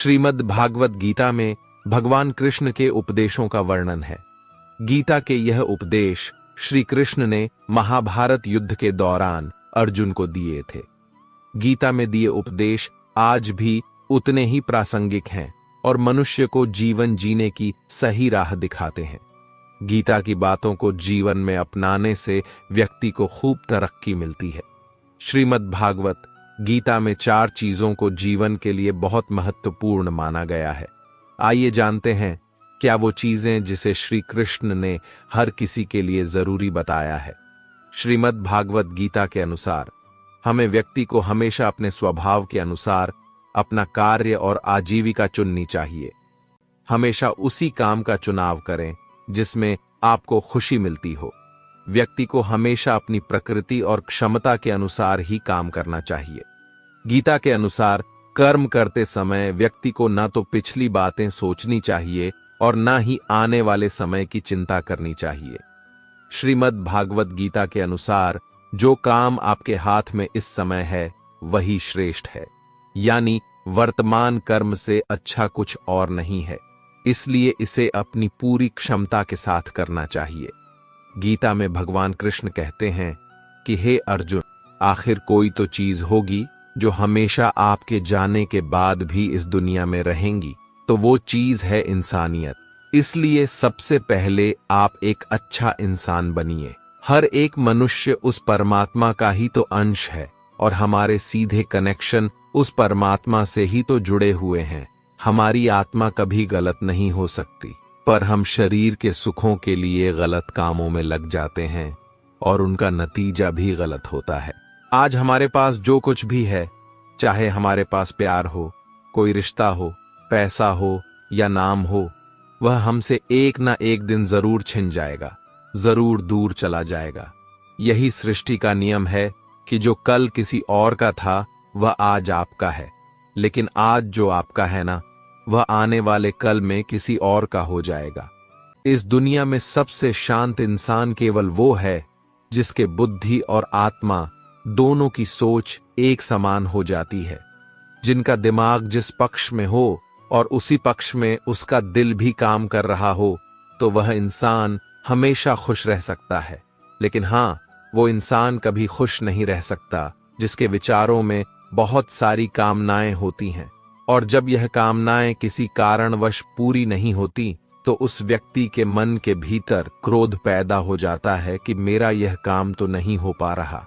श्रीमद् भागवत गीता में भगवान कृष्ण के उपदेशों का वर्णन है। गीता के यह उपदेश श्री कृष्ण ने महाभारत युद्ध के दौरान अर्जुन को दिए थे। गीता में दिए उपदेश आज भी उतने ही प्रासंगिक हैं और मनुष्य को जीवन जीने की सही राह दिखाते हैं। गीता की बातों को जीवन में अपनाने से व्यक्ति को खूब तरक्की मिलती है। श्रीमद् भागवत गीता में 4 चीजों को जीवन के लिए बहुत महत्वपूर्ण माना गया है। आइए जानते हैं क्या वो चीजें जिसे श्री कृष्ण ने हर किसी के लिए जरूरी बताया है। श्रीमद् भागवत गीता के अनुसार हमें व्यक्ति को हमेशा अपने स्वभाव के अनुसार अपना कार्य और आजीविका चुननी चाहिए। हमेशा उसी काम का चुनाव करें जिसमें आपको खुशी मिलती हो। व्यक्ति को हमेशा अपनी प्रकृति और क्षमता के अनुसार ही काम करना चाहिए। गीता के अनुसार कर्म करते समय व्यक्ति को न तो पिछली बातें सोचनी चाहिए और न ही आने वाले समय की चिंता करनी चाहिए। श्रीमद् भागवत गीता के अनुसार जो काम आपके हाथ में इस समय है वही श्रेष्ठ है, यानी वर्तमान कर्म से अच्छा कुछ और नहीं है, इसलिए इसे अपनी पूरी क्षमता के साथ करना चाहिए। गीता में भगवान कृष्ण कहते हैं कि हे अर्जुन, आखिर कोई तो चीज होगी जो हमेशा आपके जाने के बाद भी इस दुनिया में रहेंगी, तो वो चीज है इंसानियत। इसलिए सबसे पहले आप एक अच्छा इंसान बनिए। हर एक मनुष्य उस परमात्मा का ही तो अंश है और हमारे सीधे कनेक्शन उस परमात्मा से ही तो जुड़े हुए हैं। हमारी आत्मा कभी गलत नहीं हो सकती, पर हम शरीर के सुखों के लिए गलत कामों में लग जाते हैं और उनका नतीजा भी गलत होता है। आज हमारे पास जो कुछ भी है, चाहे हमारे पास प्यार हो, कोई रिश्ता हो, पैसा हो या नाम हो, वह हमसे एक ना एक दिन जरूर छिन जाएगा, जरूर दूर चला जाएगा। यही सृष्टि का नियम है कि जो कल किसी और का था वह आज आपका है, लेकिन आज जो आपका है ना, वह आने वाले कल में किसी और का हो जाएगा। इस दुनिया में सबसे शांत इंसान केवल वो है जिसके बुद्धि और आत्मा दोनों की सोच एक समान हो जाती है, जिनका दिमाग जिस पक्ष में हो और उसी पक्ष में उसका दिल भी काम कर रहा हो, तो वह इंसान हमेशा खुश रह सकता है। लेकिन हाँ, वो इंसान कभी खुश नहीं रह सकता जिसके विचारों में बहुत सारी कामनाएं होती हैं, और जब यह कामनाएं किसी कारणवश पूरी नहीं होती तो उस व्यक्ति के मन के भीतर क्रोध पैदा हो जाता है कि मेरा यह काम तो नहीं हो पा रहा।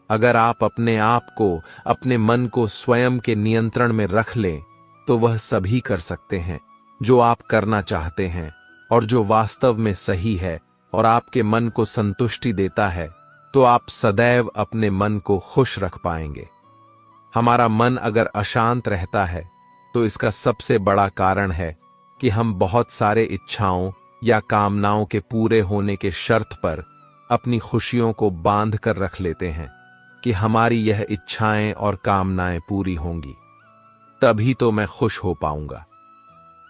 अगर आप अपने आप को, अपने मन को स्वयं के नियंत्रण में रख लें तो वह सभी कर सकते हैं जो आप करना चाहते हैं और जो वास्तव में सही है और आपके मन को संतुष्टि देता है, तो आप सदैव अपने मन को खुश रख पाएंगे। हमारा मन अगर अशांत रहता है तो इसका सबसे बड़ा कारण है कि हम बहुत सारे इच्छाओं या कामनाओं के पूरे होने के शर्त पर अपनी खुशियों को बांध कर रख लेते हैं कि हमारी यह इच्छाएं और कामनाएं पूरी होंगी, तभी तो मैं खुश हो पाऊंगा।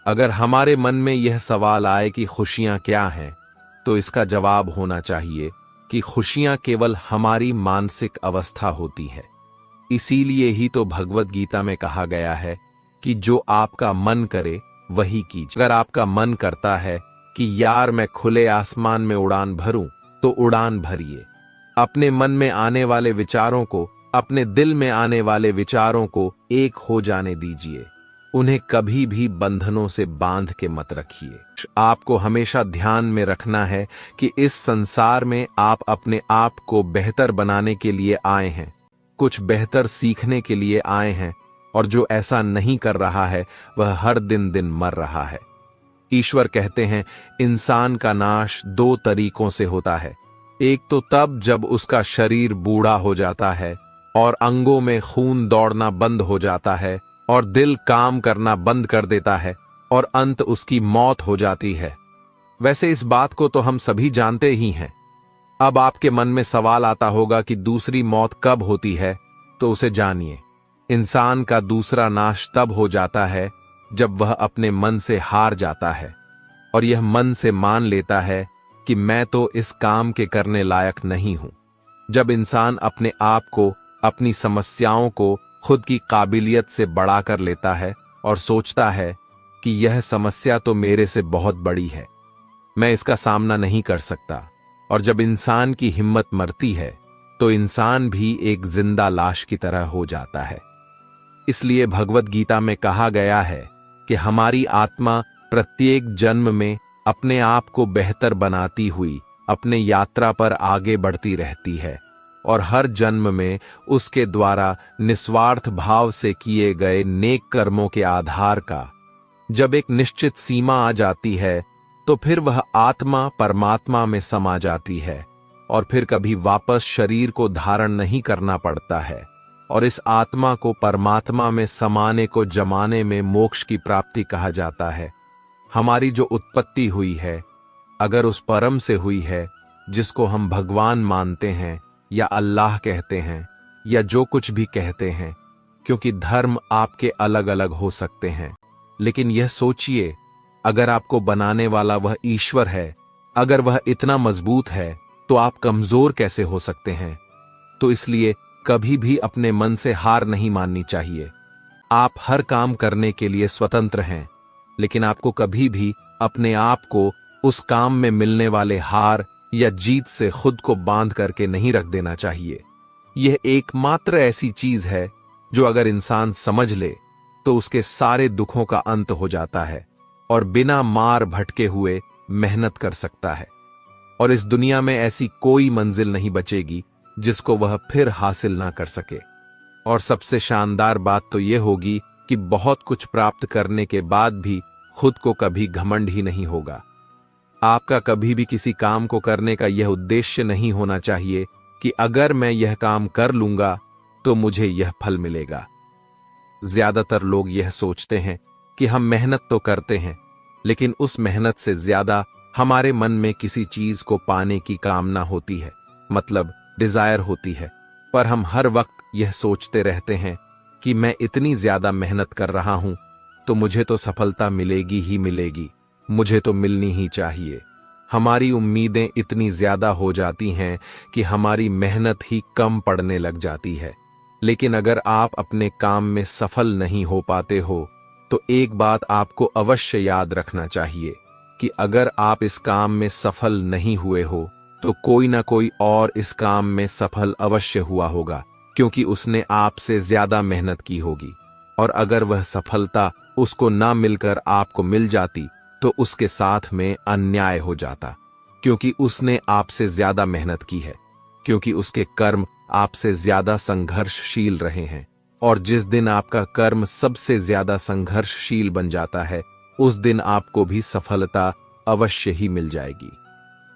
अगर हमारे मन में यह सवाल आए कि खुशियां क्या हैं, तो इसका जवाब होना चाहिए कि खुशियां केवल हमारी मानसिक अवस्था होती है। इसीलिए ही तो भगवत गीता में कहा गया है कि जो आपका मन करे वही कीजिए। अगर आपका मन करता है कि यार मैं खुले आसमान में उड़ान भरूं, तो उड़ान भरिए। अपने मन में आने वाले विचारों को, अपने दिल में आने वाले विचारों को एक हो जाने दीजिए। उन्हें कभी भी बंधनों से बांध के मत रखिए। आपको हमेशा ध्यान में रखना है कि इस संसार में आप अपने आप को बेहतर बनाने के लिए आए हैं, कुछ बेहतर सीखने के लिए आए हैं, और जो ऐसा नहीं कर रहा है वह हर दिन दिन मर रहा है। ईश्वर कहते हैं इंसान का नाश 2 तरीकों से होता है। एक तो तब जब उसका शरीर बूढ़ा हो जाता है और अंगों में खून दौड़ना बंद हो जाता है और दिल काम करना बंद कर देता है और अंत उसकी मौत हो जाती है। वैसे इस बात को तो हम सभी जानते ही हैं। अब आपके मन में सवाल आता होगा कि दूसरी मौत कब होती है, तो उसे जानिए। इंसान का दूसरा नाश तब हो जाता है जब वह अपने मन से हार जाता है और यह मन से मान लेता है कि मैं तो इस काम के करने लायक नहीं हूं। जब इंसान अपने आप को, अपनी समस्याओं को खुद की काबिलियत से बढ़ा कर लेता है, और सोचता है कि यह समस्या तो मेरे से बहुत बड़ी है, मैं इसका सामना नहीं कर सकता। और जब इंसान की हिम्मत मरती है तो इंसान भी एक जिंदा लाश की तरह हो जाता है। इसलिए भगवत गीता में कहा गया है कि हमारी आत्मा प्रत्येक जन्म में अपने आप को बेहतर बनाती हुई अपने यात्रा पर आगे बढ़ती रहती है और हर जन्म में उसके द्वारा निस्वार्थ भाव से किए गए नेक कर्मों के आधार का जब एक निश्चित सीमा आ जाती है तो फिर वह आत्मा परमात्मा में समा जाती है और फिर कभी वापस शरीर को धारण नहीं करना पड़ता है। और इस आत्मा को परमात्मा में समाने को जमाने में मोक्ष की प्राप्ति कहा जाता है। हमारी जो उत्पत्ति हुई है, अगर उस परम से हुई है जिसको हम भगवान मानते हैं या अल्लाह कहते हैं या जो कुछ भी कहते हैं, क्योंकि धर्म आपके अलग अलग हो सकते हैं, लेकिन यह सोचिए, अगर आपको बनाने वाला वह ईश्वर है, अगर वह इतना मजबूत है तो आप कमजोर कैसे हो सकते हैं। तो इसलिए कभी भी अपने मन से हार नहीं माननी चाहिए। आप हर काम करने के लिए स्वतंत्र हैं, लेकिन आपको कभी भी अपने आप को उस काम में मिलने वाले हार या जीत से खुद को बांध करके नहीं रख देना चाहिए। यह एकमात्र ऐसी चीज है जो अगर इंसान समझ ले तो उसके सारे दुखों का अंत हो जाता है और बिना मार भटके हुए मेहनत कर सकता है। और इस दुनिया में ऐसी कोई मंजिल नहीं बचेगी जिसको वह फिर हासिल ना कर सके। और सबसे शानदार बात तो यह होगी कि बहुत कुछ प्राप्त करने के बाद भी खुद को कभी घमंड ही नहीं होगा। आपका कभी भी किसी काम को करने का यह उद्देश्य नहीं होना चाहिए कि अगर मैं यह काम कर लूंगा तो मुझे यह फल मिलेगा। ज्यादातर लोग यह सोचते हैं कि हम मेहनत तो करते हैं, लेकिन उस मेहनत से ज्यादा हमारे मन में किसी चीज को पाने की कामना होती है, मतलब डिजायर होती है। पर हम हर वक्त यह सोचते रहते हैं कि मैं इतनी ज्यादा मेहनत कर रहा हूं तो मुझे तो सफलता मिलेगी ही मिलेगी, मुझे तो मिलनी ही चाहिए। हमारी उम्मीदें इतनी ज्यादा हो जाती हैं कि हमारी मेहनत ही कम पड़ने लग जाती है। लेकिन अगर आप अपने काम में सफल नहीं हो पाते हो तो एक बात आपको अवश्य याद रखना चाहिए कि अगर आप इस काम में सफल नहीं हुए हो तो कोई ना कोई और इस काम में सफल अवश्य हुआ होगा, क्योंकि उसने आपसे ज्यादा मेहनत की होगी। और अगर वह सफलता उसको ना मिलकर आपको मिल जाती तो उसके साथ में अन्याय हो जाता, क्योंकि उसने आपसे ज्यादा मेहनत की है, क्योंकि उसके कर्म आपसे ज्यादा संघर्षशील रहे हैं। और जिस दिन आपका कर्म सबसे ज्यादा संघर्षशील बन जाता है, उस दिन आपको भी सफलता अवश्य ही मिल जाएगी।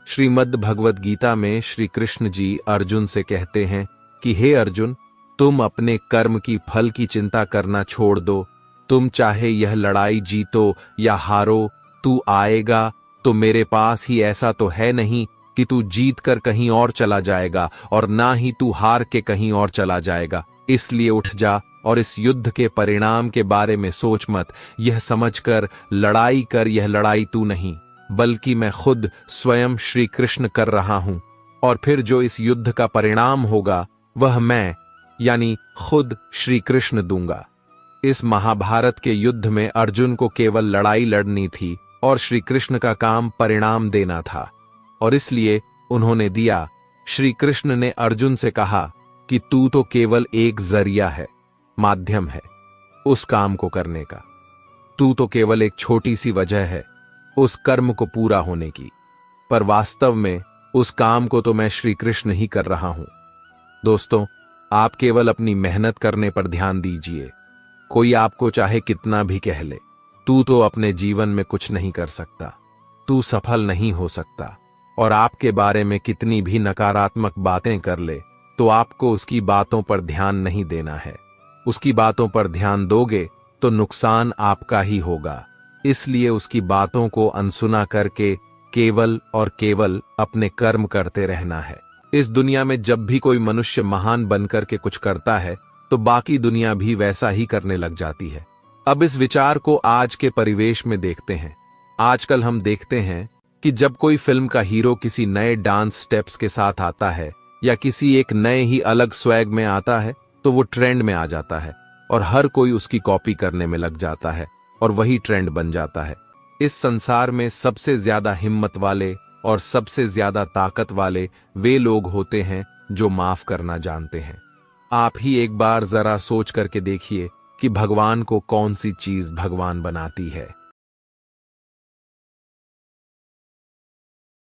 श्रीमद् भगवद गीता में श्री कृष्ण जी अर्जुन से कहते हैं कि हे अर्जुन, तुम अपने कर्म की फल की चिंता करना छोड़ दो। तुम चाहे यह लड़ाई जीतो या हारो, तू आएगा तो मेरे पास ही। ऐसा तो है नहीं कि तू जीत कर कहीं और चला जाएगा और ना ही तू हार के कहीं और चला जाएगा। इसलिए उठ जा और इस युद्ध के परिणाम के बारे में सोच मत। यह समझकर लड़ाई कर, यह लड़ाई तू नहीं बल्कि मैं खुद स्वयं श्री कृष्ण कर रहा हूं। और फिर जो इस युद्ध का परिणाम होगा वह मैं यानी खुद श्री कृष्ण दूंगा। इस महाभारत के युद्ध में अर्जुन को केवल लड़ाई लड़नी थी और श्री कृष्ण का काम परिणाम देना था, और इसलिए उन्होंने दिया। श्री कृष्ण ने अर्जुन से कहा कि तू तो केवल एक जरिया है, माध्यम है उस काम को करने का। तू तो केवल एक छोटी सी वजह है उस कर्म को पूरा होने की, पर वास्तव में उस काम को तो मैं श्री कृष्ण ही कर रहा हूं। दोस्तों, आप केवल अपनी मेहनत करने पर ध्यान दीजिए। कोई आपको चाहे कितना भी कह ले, तू तो अपने जीवन में कुछ नहीं कर सकता, तू सफल नहीं हो सकता। और आपके बारे में कितनी भी नकारात्मक बातें कर ले तो आपको उसकी बातों पर ध्यान नहीं देना है। उसकी बातों पर ध्यान दोगे तो नुकसान आपका ही होगा। इसलिए उसकी बातों को अनसुना करके केवल और केवल अपने कर्म करते रहना है। इस दुनिया में जब भी कोई मनुष्य महान बनकर के कुछ करता है तो बाकी दुनिया भी वैसा ही करने लग जाती है। अब इस विचार को आज के परिवेश में देखते हैं। आजकल हम देखते हैं कि जब कोई फिल्म का हीरो किसी नए डांस स्टेप्स के साथ आता है या किसी एक नए ही अलग स्वैग में आता है तो वो ट्रेंड में आ जाता है। और हर कोई उसकी कॉपी करने में लग जाता है और वही ट्रेंड बन जाता है। इस संसार में सबसे ज्यादा हिम्मत वाले और सबसे ज्यादा ताकत वाले वे लोग होते हैं जो माफ करना जानते हैं। आप ही एक बार जरा सोच करके देखिए कि भगवान को कौन सी चीज भगवान बनाती है।